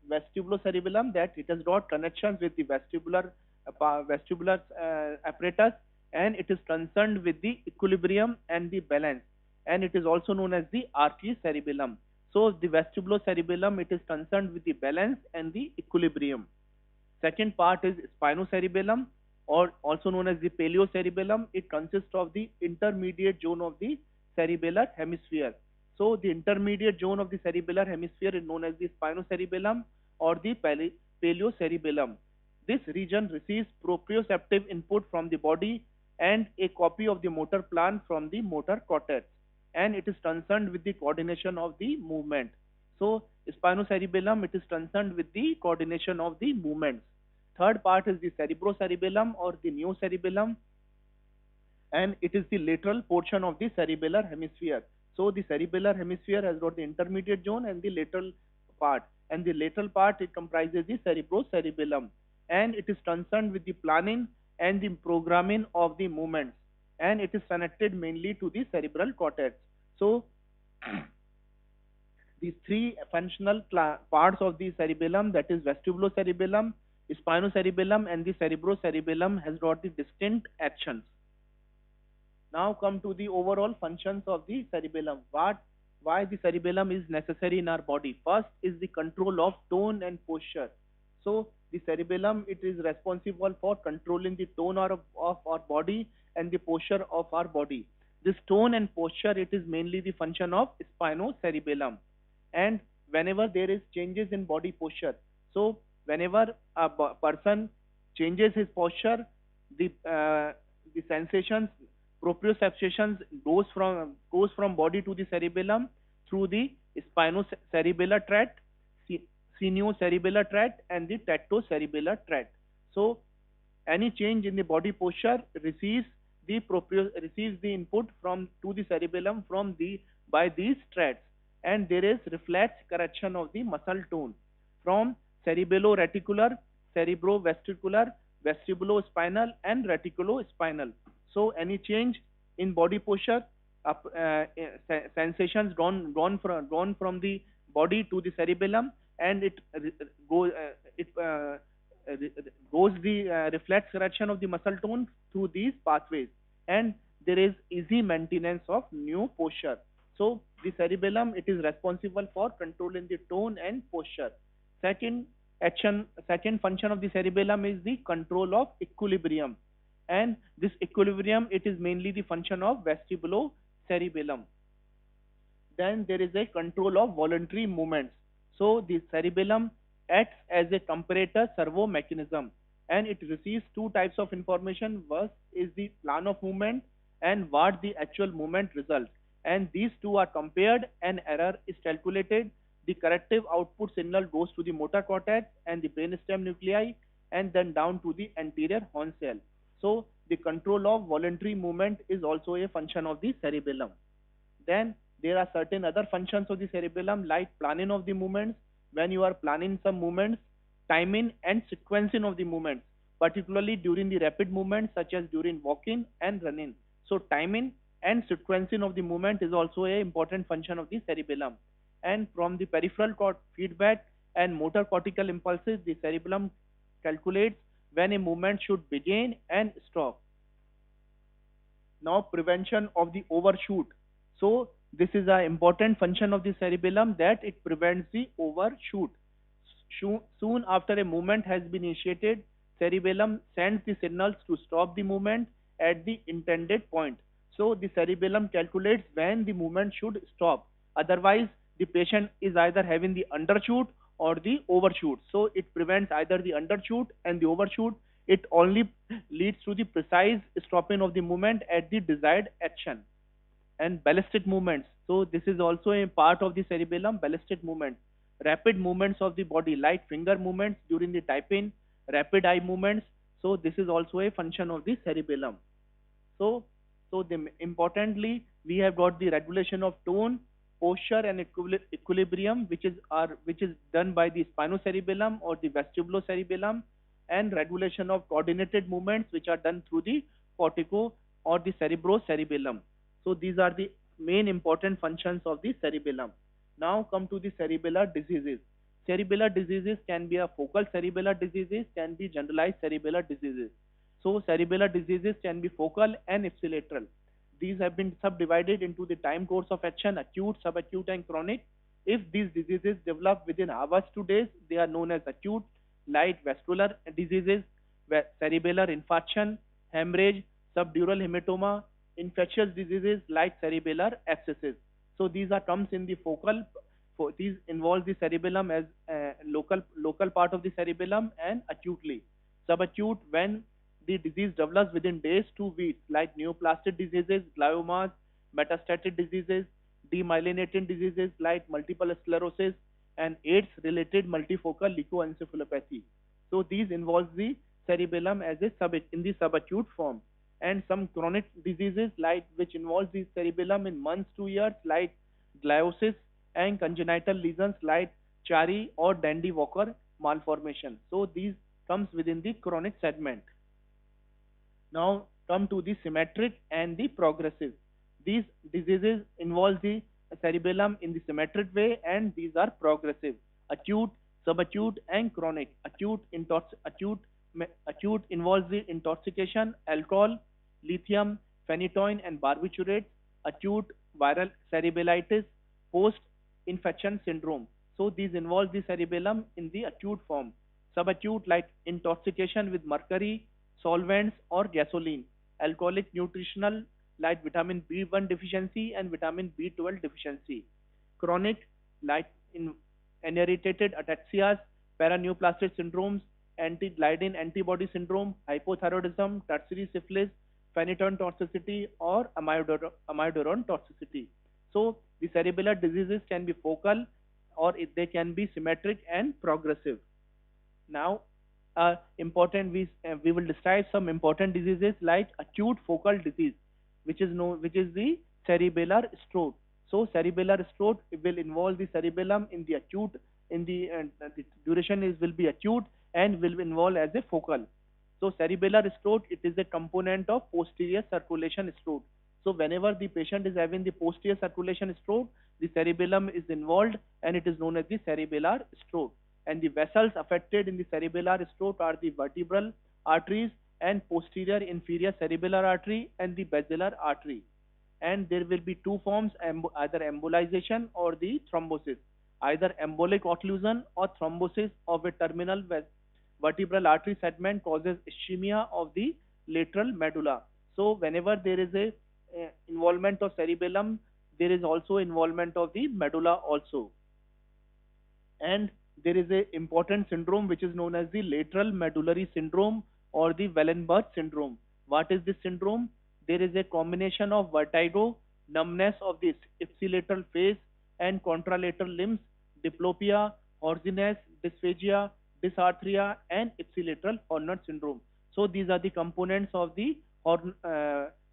vestibulocerebellum, that it has got connections with the vestibular apparatus, and it is concerned with the equilibrium and the balance, and it is also known as the artery cerebellum. So the vestibulocerebellum, it is concerned with the balance and the equilibrium. Second part is spinocerebellum, or also known as the paleocerebellum. It consists of the intermediate zone of the cerebellar hemisphere. So the intermediate zone of the cerebellar hemisphere is known as the spinocerebellum or the paleocerebellum. This region receives proprioceptive input from the body and a copy of the motor plan from the motor cortex, and it is concerned with the coordination of the movement. So spinocerebellum, it is concerned with the coordination of the movements. Third part is the cerebrocerebellum or the neocerebellum, and it is the lateral portion of the cerebellar hemisphere. So the cerebellar hemisphere has got the intermediate zone and the lateral part, and the lateral part, it comprises the cerebrocerebellum, and it is concerned with the planning and the programming of the movements, and it is connected mainly to the cerebral cortex. So these three functional parts of the cerebellum, that is vestibulocerebellum, spinocerebellum, and the cerebrocerebellum, has got the distinct actions. Now come to the overall functions of the cerebellum. Why the cerebellum is necessary in our body? First is the control of tone and posture. So the cerebellum, it is responsible for controlling the tone of our body and the posture of our body. This tone and posture, it is mainly the function of spinocerebellum. And whenever there is changes in body posture, so whenever a person changes his posture, the sensations, proprioceptions goes from body to the cerebellum through the spinocerebellar tract, seniocerebellar tract, and the tectocerebellar tract. So any change in the body posture receives the input from to the cerebellum by these tracts, and there is reflex correction of the muscle tone from cerebelloreticular, cerebrovestibular, vestibulospinal, and reticulospinal. So any change in body posture, sensations gone from the body to the cerebellum, and it goes the reflex correction of the muscle tone through these pathways, and there is easy maintenance of new posture. So the cerebellum, it is responsible for controlling the tone and posture. Second function of the cerebellum is the control of equilibrium, and this equilibrium, it is mainly the function of vestibulocerebellum. Then there is a control of voluntary movements. So the cerebellum acts as a comparator servo mechanism, and it receives two types of information. First is the plan of movement and what the actual movement results, and these two are compared, and error is calculated. The corrective output signal goes to the motor cortex and the brainstem nuclei, and then down to the anterior horn cell. So the control of voluntary movement is also a function of the cerebellum. Then there are certain other functions of the cerebellum, like planning of the movements. When you are planning some movements, timing and sequencing of the movements, particularly during the rapid movements such as during walking and running. So timing and sequencing of the movement is also an important function of the cerebellum. And from the peripheral feedback and motor cortical impulses, the cerebellum calculates when a movement should begin and stop. Now prevention of the overshoot. So this is an important function of the cerebellum, that it prevents the overshoot. Soon after a movement has been initiated, cerebellum sends the signals to stop the movement at the intended point. So the cerebellum calculates when the movement should stop. Otherwise, the patient is either having the undershoot or the overshoot. So it prevents either the undershoot and the overshoot. It only leads to the precise stopping of the movement at the desired action. And ballistic movements. So this is also a part of the cerebellum, ballistic movements. Rapid movements of the body, like finger movements during the typing, rapid eye movements. So this is also a function of the cerebellum. So importantly, we have got the regulation of tone, posture, and equilibrium, which is done by the spinocerebellum or the vestibulocerebellum, and regulation of coordinated movements, which are done through the cortico or the cerebrocerebellum. So these are the main important functions of the cerebellum. Now come to the cerebellar diseases. cerebellar diseases can be a focal cerebellar diseases, can be generalized cerebellar diseases. So cerebellar diseases can be focal and ipsilateral. These have been subdivided into the time course of action, acute, subacute, and chronic. If these diseases develop within hours to days, they are known as acute. Light vascular diseases, cerebellar infarction, hemorrhage, subdural hematoma, infectious diseases like cerebellar abscesses. So these are terms in the focal. These involve the cerebellum as local part of the cerebellum, and acutely. Subacute, when the disease develops within days to weeks, like neoplastic diseases, gliomas, metastatic diseases, demyelinating diseases like multiple sclerosis, and AIDS-related multifocal leukoencephalopathy. So these involve the cerebellum as a in the subacute form, and some chronic diseases like which involve the cerebellum in months to years, like gliosis, and congenital lesions like Chiari or Dandy-Walker malformation. So these comes within the chronic segment. Now come to the symmetric and the progressive. These diseases involve the cerebellum in the symmetric way, and these are progressive: acute, subacute, and chronic. Acute involves the intoxication, alcohol, lithium, phenytoin, and barbiturates. Acute viral cerebellitis, post-infection syndrome. So these involve the cerebellum in the acute form. Subacute, like intoxication with mercury, solvents, or gasoline. Alcoholic nutritional, like vitamin B1 deficiency and vitamin B12 deficiency. Chronic, like in inherited ataxias, paraneoplastic syndromes, anti-gliadin antibody syndrome, hypothyroidism, tertiary syphilis, phenytoin toxicity, or amiodarone toxicity. So the cerebellar diseases can be focal, or they can be symmetric and progressive. Now, important we will describe some important diseases like acute focal disease, which is the cerebellar stroke. So cerebellar stroke will involve the cerebellum in the acute, the duration will be acute and will involve as a focal. So cerebellar stroke, it is a component of posterior circulation stroke. So whenever the patient is having the posterior circulation stroke, the cerebellum is involved, and it is known as the cerebellar stroke. And the vessels affected in the cerebellar stroke are the vertebral arteries and posterior inferior cerebellar artery and the basilar artery. And there will be two forms, either embolization or the thrombosis. Either embolic occlusion or thrombosis of a terminal vertebral artery segment causes ischemia of the lateral medulla. So whenever there is a involvement of cerebellum, there is also involvement of the medulla also. And there is a important syndrome which is known as the lateral medullary syndrome or the Wallenberg syndrome. What is this syndrome? There is a combination of vertigo, numbness of the ipsilateral face and contralateral limbs, diplopia, hoarseness, dysphagia, dysarthria, and ipsilateral Horner syndrome. So these are the components of the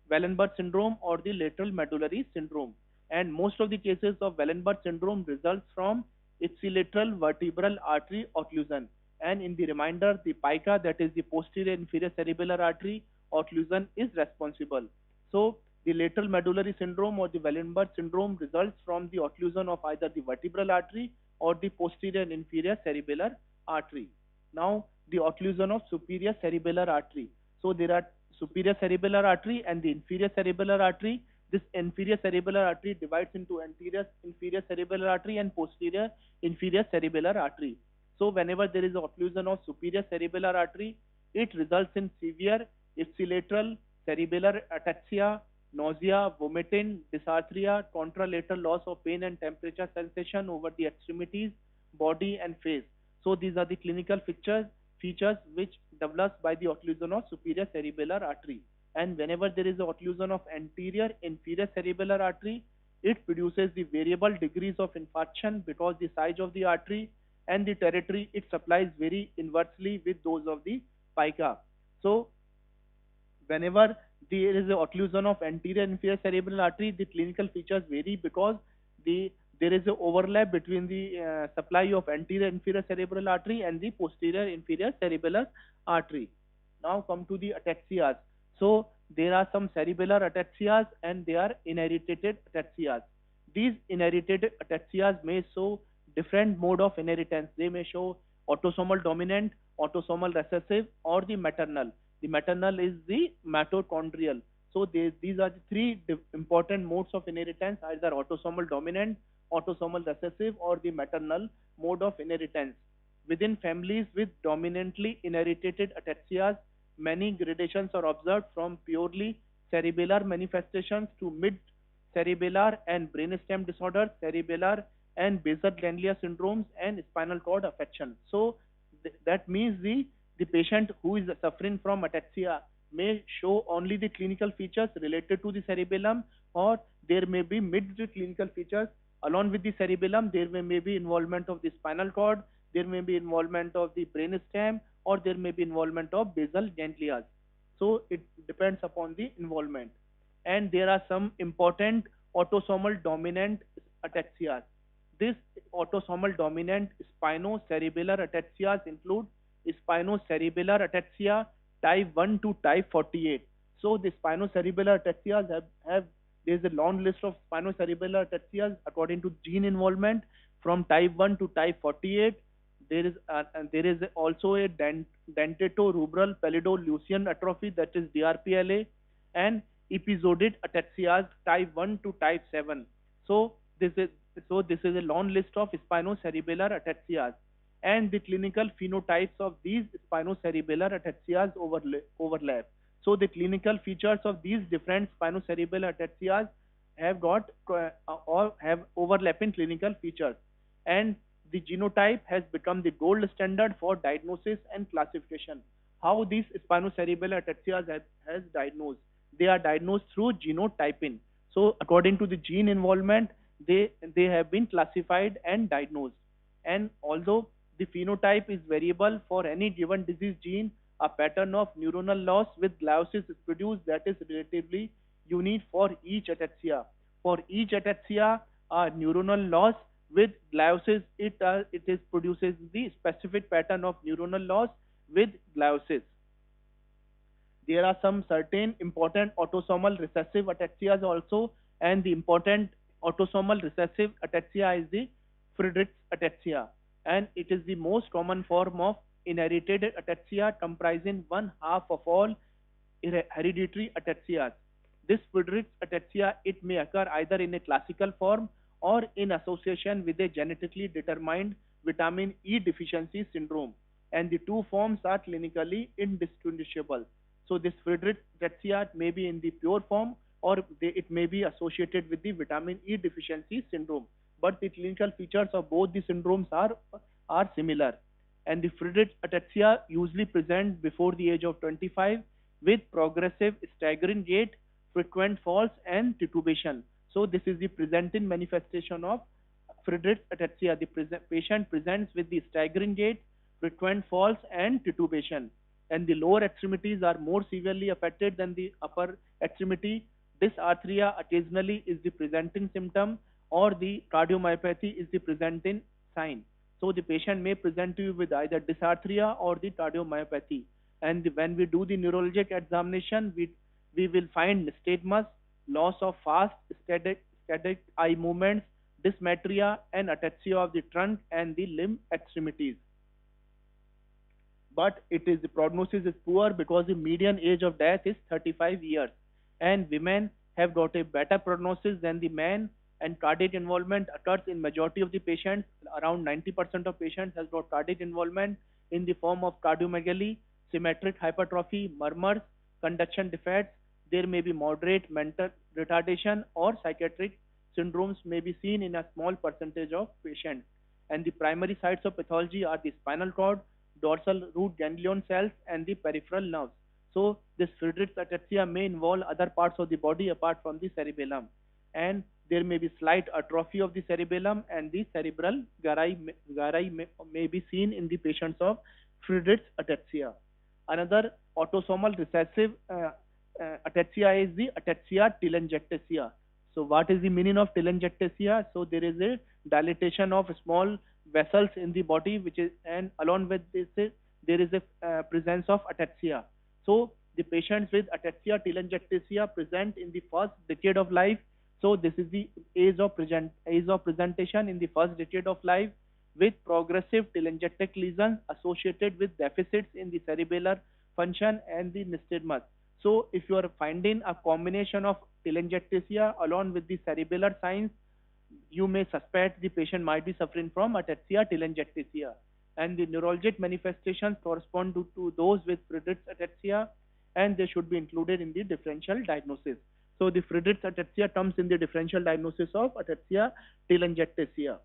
Wallenberg syndrome or the lateral medullary syndrome. And most of the cases of Wallenberg syndrome results from ipsilateral vertebral artery occlusion. And in the remainder, the pica, that is the posterior inferior cerebellar artery occlusion, is responsible. So the lateral medullary syndrome or the Wallenberg syndrome results from the occlusion of either the vertebral artery or the posterior and inferior cerebellar artery. Now, the occlusion of superior cerebellar artery. So there are superior cerebellar artery and the inferior cerebellar artery. This inferior cerebellar artery divides into anterior inferior cerebellar artery and posterior inferior cerebellar artery. So whenever there is occlusion of superior cerebellar artery, it results in severe ipsilateral cerebellar ataxia, nausea, vomiting, dysarthria, contralateral loss of pain and temperature sensation over the extremities, body, and face. So these are the clinical features which develops by the occlusion of superior cerebellar artery. And whenever there is an occlusion of anterior inferior cerebellar artery, it produces the variable degrees of infarction because the size of the artery and the territory it supplies vary inversely with those of the pica. So whenever there is an occlusion of anterior inferior cerebellar artery, the clinical features vary because there is an overlap between the supply of anterior inferior cerebral artery and the posterior inferior cerebellar artery. Now come to the ataxias. So there are some cerebellar ataxias and they are inherited ataxias. These inherited ataxias may show different mode of inheritance. They may show autosomal dominant, autosomal recessive, or the maternal. The maternal is the mitochondrial. So these are the three important modes of inheritance, either autosomal dominant, autosomal recessive, or the maternal mode of inheritance. Within families with dominantly inherited ataxias, many gradations are observed from purely cerebellar manifestations to mid-cerebellar and brainstem disorders, cerebellar and basal ganglia syndromes, and spinal cord affection. So that means the patient who is suffering from ataxia may show only the clinical features related to the cerebellum, or there may be mixed clinical features along with the cerebellum. There may be involvement of the spinal cord, there may be involvement of the brainstem, or there may be involvement of basal ganglia. So it depends upon the involvement. And there are some important autosomal dominant ataxias. This autosomal dominant spinocerebellar ataxias include spinocerebellar ataxia type 1 to type 48. So the spinocerebellar ataxias have there is a long list of spinocerebellar ataxias according to gene involvement from type 1 to type 48. There is also a dentatorubral pallidoluysian atrophy, that is DRPLA, and episodid ataxias type 1 to type 7. So this is a long list of spinocerebellar ataxias, and the clinical phenotypes of these spinocerebellar ataxias overlap. So the clinical features of these different spinocerebellar ataxias have got or have overlapping clinical features, and the genotype has become the gold standard for diagnosis and classification. How these spinocerebellar ataxias has diagnosed? They are diagnosed through genotyping. So according to the gene involvement, they have been classified and diagnosed. And although the phenotype is variable for any given disease gene, a pattern of neuronal loss with gliosis is produced that is relatively unique for each ataxia. For each ataxia, a neuronal loss with gliosis, it is produces the specific pattern of neuronal loss with gliosis. There are some certain important autosomal recessive ataxias also, and the important autosomal recessive ataxia is the Friedreich's ataxia, and it is the most common form of inherited ataxia, comprising one half of all hereditary ataxias. This Friedreich's ataxia, it may occur either in a classical form or in association with a genetically determined vitamin E deficiency syndrome, and the two forms are clinically indistinguishable. So this Friedreich's ataxia may be in the pure form, or it may be associated with the vitamin E deficiency syndrome, but the clinical features of both the syndromes are similar. And the Friedreich's ataxia usually presents before the age of 25 with progressive staggering gait, frequent falls, and titubation. So this is the presenting manifestation of Friedreich's ataxia. The patient presents with the staggering gait, frequent falls, and titubation, and the lower extremities are more severely affected than the upper extremity. Dysarthria occasionally is the presenting symptom, or the cardiomyopathy is the presenting sign. So the patient may present to you with either dysarthria or the cardiomyopathy. And when we do the neurologic examination, we will find nystagmus, loss of fast static eye movements, dysmetria, and ataxia of the trunk and the limb extremities. But the prognosis is poor because the median age of death is 35 years, and women have got a better prognosis than the men, and cardiac involvement occurs in majority of the patients. Around 90% of patients has got cardiac involvement in the form of cardiomegaly, symmetric hypertrophy, murmurs, conduction defects. There may be moderate mental retardation, or psychiatric syndromes may be seen in a small percentage of patients. And the primary sites of pathology are the spinal cord, dorsal root ganglion cells, and the peripheral nerves. So this Friedreich's ataxia may involve other parts of the body apart from the cerebellum, and there may be slight atrophy of the cerebellum, and the cerebral gyri may be seen in the patients of Friedreich's ataxia. Another autosomal recessive ataxia is the ataxia telangiectasia. So what is the meaning of telangiectasia? So there is a dilatation of small vessels in the body, which is, and along with this there is a presence of ataxia. So the patients with ataxia telangiectasia present in the first decade of life. So this is the age of presentation in the first decade of life, with progressive telangiectatic lesions associated with deficits in the cerebellar function and the nystagmus. So if you are finding a combination of telangiectasia along with the cerebellar signs, you may suspect the patient might be suffering from ataxia telangiectasia. And the neurologic manifestations correspond to those with Friedreich's ataxia, and they should be included in the differential diagnosis. So the Friedreich's ataxia comes in the differential diagnosis of ataxia telangiectasia.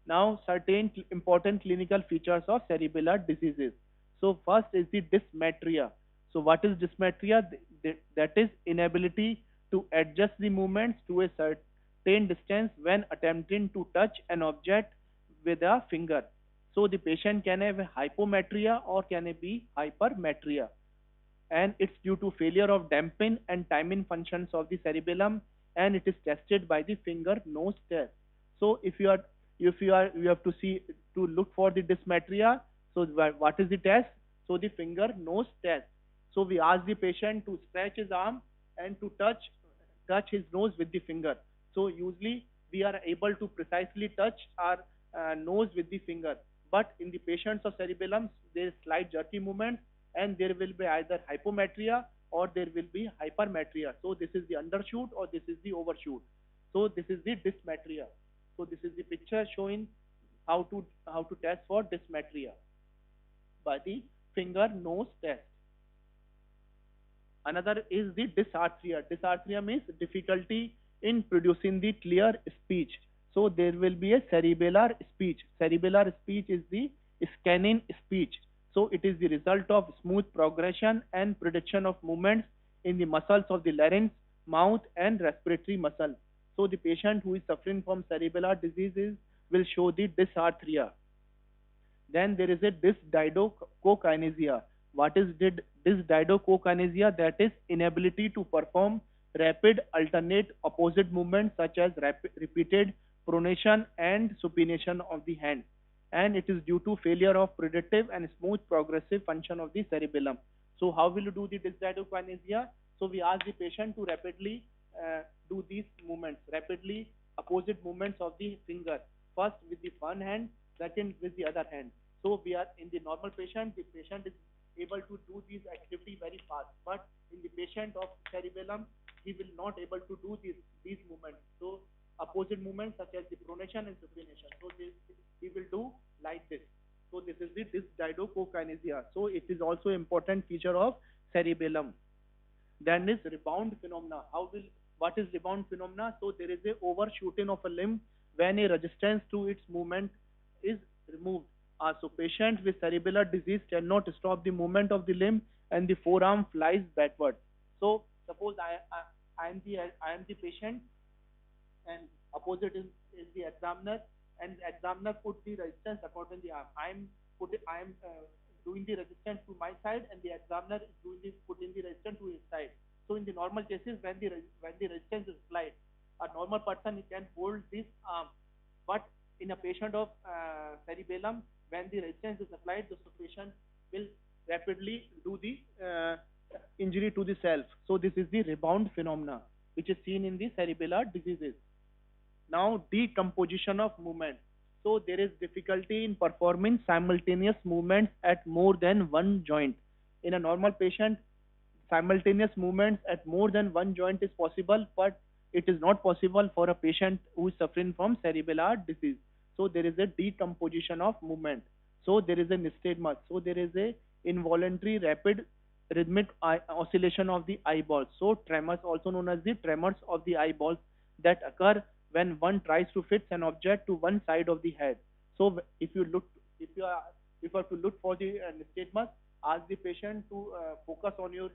Now, certain important clinical features of cerebellar diseases. So, first is the dysmetria. So, what is dysmetria? That is inability to adjust the movements to a certain distance when attempting to touch an object with a finger. So, the patient can have hypometria or can be hypermetria, and it's due to failure of damping and timing functions of the cerebellum, and it is tested by the finger nose test. So if you have to see to look for the dysmetria, so what is the test? So the finger nose test. So we ask the patient to stretch his arm and to touch his nose with the finger. So usually we are able to precisely touch our nose with the finger, but in the patients of cerebellum there is slight jerky movement, and there will be either hypometria or there will be hypermetria. So this is the undershoot or this is the overshoot. So this is the dysmetria. So this is the picture showing how to test for dysmetria by the finger nose test. Another is the dysarthria. Dysarthria means difficulty in producing the clear speech. So there will be a cerebellar speech. Cerebellar speech is the scanning speech. So it is the result of smooth progression and prediction of movements in the muscles of the larynx, mouth, and respiratory muscle. So the patient who is suffering from cerebellar diseases will show the dysarthria. Then there is a dysdiadochokinesia. What is dysdiadochokinesia? That is inability to perform rapid alternate opposite movements such as repeated pronation and supination of the hand, and it is due to failure of predictive and smooth progressive function of the cerebellum. So how will you do the dysdiadochokinesia? So we ask the patient to rapidly do these movements, rapidly opposite movements of the finger, first with the one hand, second with the other hand. So we are in the normal patient, the patient is able to do these activity very fast, but in the patient of cerebellum, he will not able to do these movements. So opposite movements such as the pronation and supination. So this he will do like this. So this is the dysdiadochokinesia. So it is also important feature of cerebellum. Then is rebound phenomena. What is rebound phenomena? So there is a overshooting of a limb when a resistance to its movement is removed. So patient with cerebellar disease cannot stop the movement of the limb and the forearm flies backward. So suppose I am the patient, and opposite is the examiner, and the examiner put the resistance according to the arm. I am doing the resistance to my side, and the examiner is putting the resistance to his side. So in the normal cases, when the resistance is applied, a normal person can hold this arm, but in a patient of cerebellum, when the resistance is applied, the patient will rapidly do the injury to the self. So this is the rebound phenomena which is seen in the cerebellar diseases. Now, decomposition of movement. So there is difficulty in performing simultaneous movements at more than one joint. In a normal patient, simultaneous movements at more than one joint is possible, but it is not possible for a patient who is suffering from cerebellar disease. So there is a decomposition of movement. So there is a nystagmus. So there is a involuntary rapid rhythmic oscillation of the eyeballs. So tremors, also known as the tremors of the eyeballs, that occur when one tries to fix an object to one side of the head. So if you have to look for the nystagmus, ask the patient to focus on your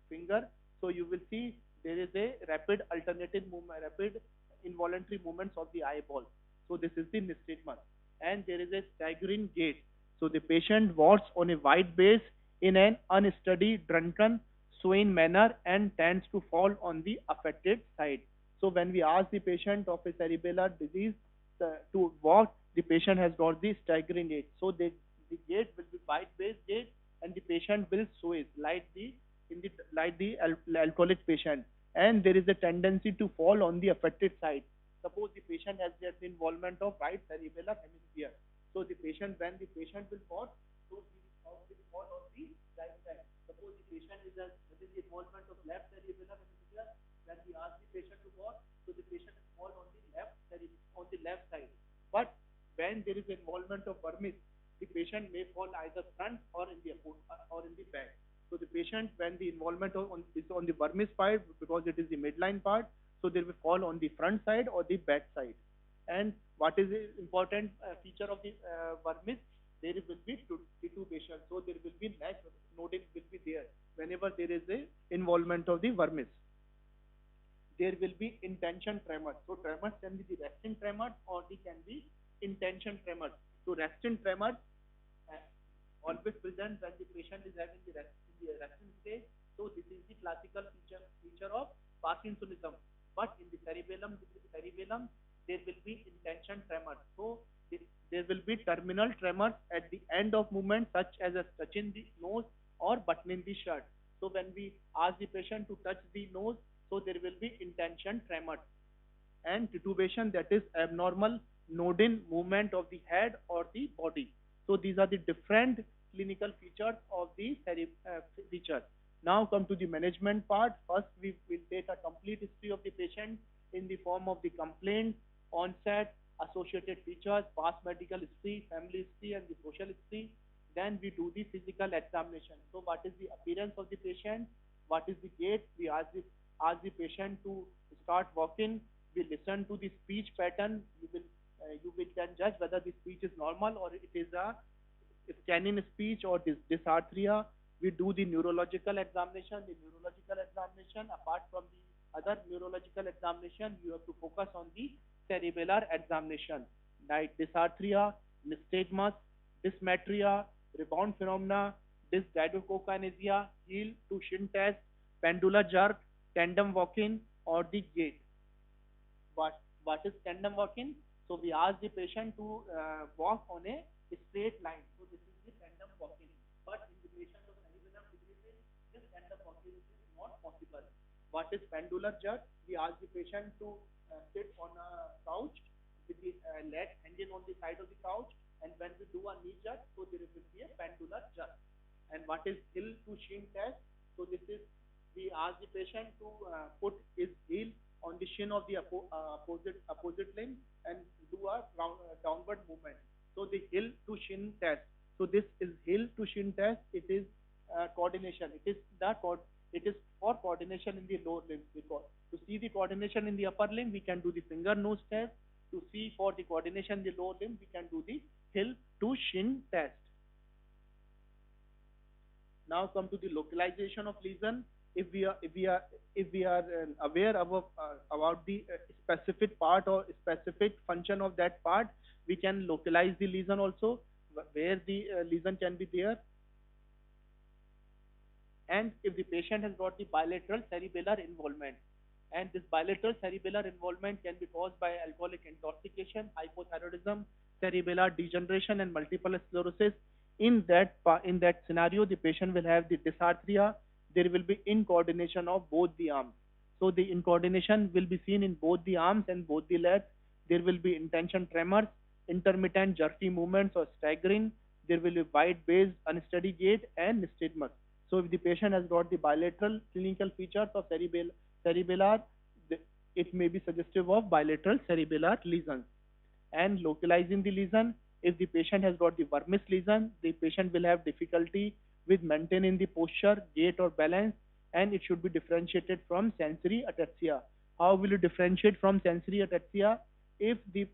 finger. So you will see there is a rapid alternating movement, rapid involuntary movements of the eyeball. So this is the nystagmus, and there is a staggering gait. So the patient walks on a wide base in an unsteady, drunken, swaying manner and tends to fall on the affected side. So when we ask the patient of a cerebellar disease to walk, the patient has got the staggering gait. So the gait will be wide base gait, and the patient will sway like the alcoholic patient, and there is a tendency to fall on the affected side. Suppose the patient has the involvement of right cerebellar hemisphere. So the patient, when the patient will fall, so he will fall on the right side. Suppose the patient is within the involvement of left cerebellar hemisphere, when we ask the patient to fall, so the patient will fall on the on the left side. But when there is involvement of vermis, the patient may fall either front or in the or in the back. So the patient, when the involvement is on the vermis part, because it is the midline part, so they will fall on the front side or the back side. And what is the important feature of the vermis? There will be titubation. So there will be neck nodule will be there whenever there is a involvement of the vermis. There will be intention tremors. So tremors can be the resting tremors or they can be intention tremors. So resting tremors always present when the patient is having in the resting stage. So this is the classical feature of Parkinsonism. But in the cerebellum, there will be intention tremors. So there will be terminal tremors at the end of movement, such as a touching the nose or buttoning the shirt. So when we ask the patient to touch the nose, so there will be intention tremors. And titubation, that is abnormal nodine movement of the head or the body. So these are the different clinical features of the feature. Now come to the management part. First, we will take a complete history of the patient in the form of the complaint, onset, associated features, past medical history, family history, and the social history. Then we do the physical examination. So what is the appearance of the patient? What is the gait? We ask the patient to start walking. We listen to the speech pattern. You will can judge whether the speech is normal or it is a scanning speech or dysarthria. We do the neurological examination. The neurological examination, apart from the other neurological examination, you have to focus on the cerebellar examination, like dysarthria, nystagmus, dysmetria, rebound phenomena, dysdiadochokinesia, heel to shin test, pendular jerk, tandem walking, or the gait. What is tandem walking? So we ask the patient to walk on a straight line. So this is the tandem walking. But in the patient of cerebellar degeneration, this tandem walking is not possible. What is pendular jerk? We ask the patient to sit on a couch with the leg hanging on the side of the couch, and when we do a knee jerk, so there will be a pendular jerk. And what is heel to shin test? So this is, we ask the patient to put his heel on the shin of the opposite limb and do a downward movement. So the heel to shin test. So this is heel to shin test. It is coordination. It is for coordination in the lower limbs. Because to see the coordination in the upper limb, we can do the finger nose test. To see for the coordination in the lower limb, we can do the heel to shin test. Now come to the localization of lesion. If we are aware about the specific part or specific function of that part, we can localize the lesion also, where the lesion can be there. And if the patient has got the bilateral cerebellar involvement, and this bilateral cerebellar involvement can be caused by alcoholic intoxication, hypothyroidism, cerebellar degeneration, and multiple sclerosis. In that scenario, the patient will have the dysarthria. There will be incoordination of both the arms. So the incoordination will be seen in both the arms and both the legs. There will be intention tremors, intermittent jerky movements or staggering. There will be wide-based unsteady gait and nystagmus. So if the patient has got the bilateral clinical features of cerebellar, it may be suggestive of bilateral cerebellar lesions. And localizing the lesion, if the patient has got the vermis lesion, the patient will have difficulty with maintaining the posture, gait or balance, and it should be differentiated from sensory ataxia. How will you differentiate from sensory ataxia? If the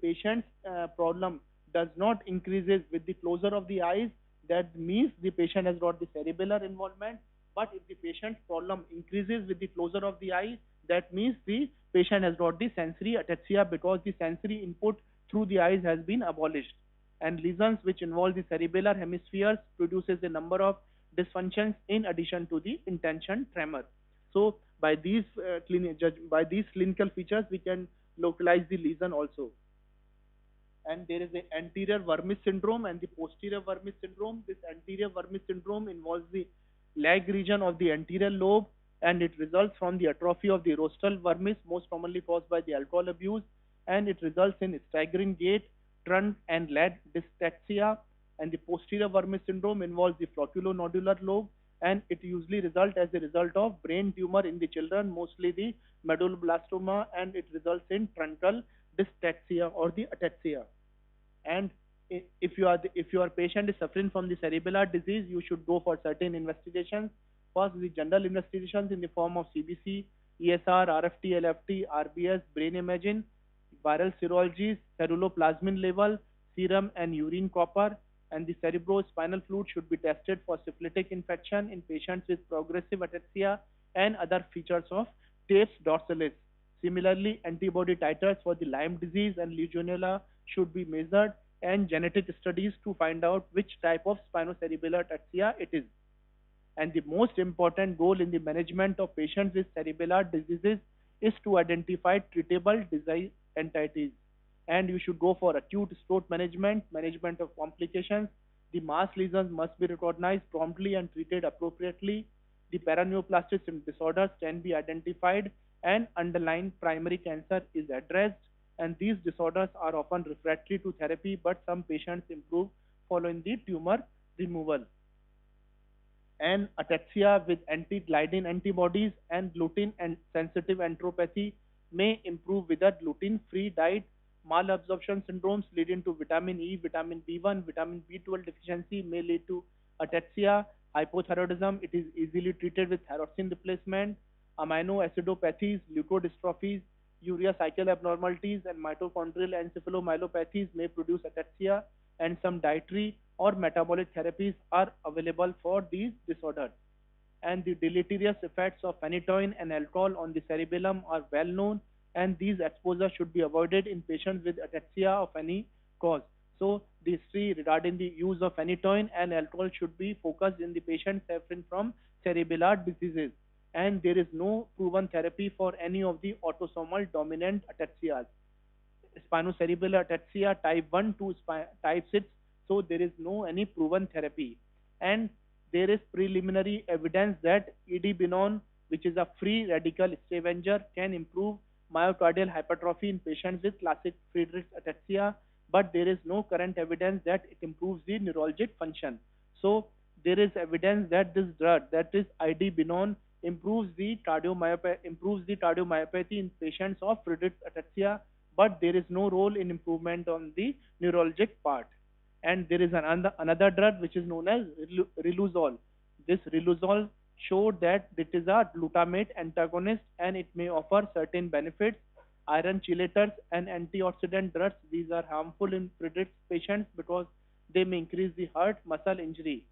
patient's problem does not increases with the closure of the eyes, that means the patient has got the cerebellar involvement. But if the patient's problem increases with the closure of the eye, that means the patient has got the sensory ataxia, because the sensory input through the eyes has been abolished. And lesions which involve the cerebellar hemispheres produces a number of dysfunctions in addition to the intention tremor. So by these clinical features, we can localize the lesion also. And there is the anterior vermis syndrome and the posterior vermis syndrome. This anterior vermis syndrome involves the leg region of the anterior lobe, and it results from the atrophy of the rostral vermis, most commonly caused by the alcohol abuse, and it results in staggering gait, trunk and leg dystaxia, and the posterior vermis syndrome involves the flocculonodular lobe, and it usually results as a result of brain tumor in the children, mostly the medulloblastoma, and it results in truncal dystaxia or the ataxia. And if your patient is suffering from the cerebellar disease, you should go for certain investigations. First, the general investigations in the form of CBC, ESR, RFT, LFT, RBS, brain imaging, viral serologies, ceruloplasmin level, serum and urine copper, and the cerebrospinal fluid should be tested for syphilitic infection in patients with progressive ataxia and other features of Tape's dorsalis. Similarly, antibody titers for the Lyme disease and Legionella should be measured, and genetic studies to find out which type of spinocerebellar ataxia it is. And the most important goal in the management of patients with cerebellar diseases is to identify treatable disease entities. And you should go for acute stroke management, management of complications. The mass lesions must be recognized promptly and treated appropriately. The paraneoplastic disorders can be identified and underlying primary cancer is addressed. And these disorders are often refractory to therapy, but some patients improve following the tumor removal. And ataxia with anti-gliadin antibodies and gluten and sensitive enteropathy may improve with a gluten-free diet. Malabsorption syndromes leading to vitamin E, vitamin B1, vitamin B12 deficiency may lead to ataxia. Hypothyroidism, it is easily treated with thyroxine replacement. Amino acidopathies, leukodystrophies, urea cycle abnormalities, and mitochondrial encephalomyelopathies may produce ataxia, and some dietary or metabolic therapies are available for these disorders. And the deleterious effects of phenytoin and alcohol on the cerebellum are well known, and these exposures should be avoided in patients with ataxia of any cause. So the history regarding the use of phenytoin and alcohol should be focused in the patients suffering from cerebellar diseases. And there is no proven therapy for any of the autosomal dominant ataxias. Spinocerebellar ataxia type 1 to type 6, so there is no any proven therapy. And there is preliminary evidence that edbinon, which is a free radical scavenger, can improve myocardial hypertrophy in patients with classic Friedreich's ataxia, but there is no current evidence that it improves the neurologic function. So there is evidence that this drug, that is idbinon, improves the cardiomyopathy in patients of Friedreich's ataxia, but there is no role in improvement on the neurologic part. And there is another drug which is known as riluzole. This riluzole showed that it is a glutamate antagonist and it may offer certain benefits. Iron chelators and antioxidant drugs, these are harmful in Friedreich's patients because they may increase the heart muscle injury.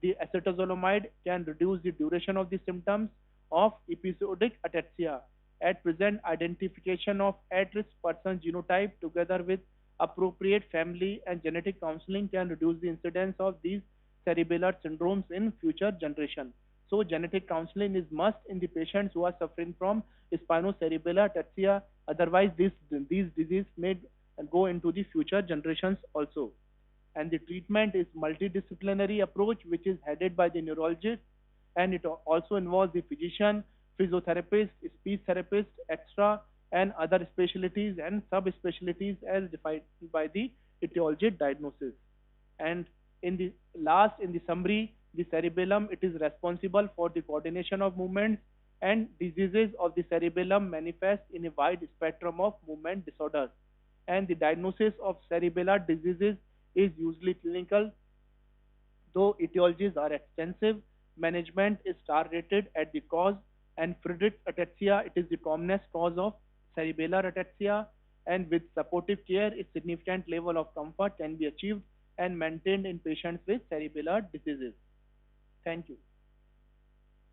The acetazolamide can reduce the duration of the symptoms of episodic ataxia. At present, identification of at-risk person genotype together with appropriate family and genetic counseling can reduce the incidence of these cerebellar syndromes in future generation. So genetic counseling is must in the patients who are suffering from spinocerebellar ataxia. Otherwise, these diseases may go into the future generations also. And the treatment is multidisciplinary approach, which is headed by the neurologist, and it also involves the physician, physiotherapist, speech therapist, extra, and other specialties and subspecialties as defined by the etiology diagnosis. And in the summary, the cerebellum, it is responsible for the coordination of movements, and diseases of the cerebellum manifest in a wide spectrum of movement disorders. And the diagnosis of cerebellar diseases is usually clinical, though etiologies are extensive. Management is targeted at the cause, and Friedreich's ataxia, it is the commonest cause of cerebellar ataxia, and with supportive care, a significant level of comfort can be achieved and maintained in patients with cerebellar diseases. Thank you.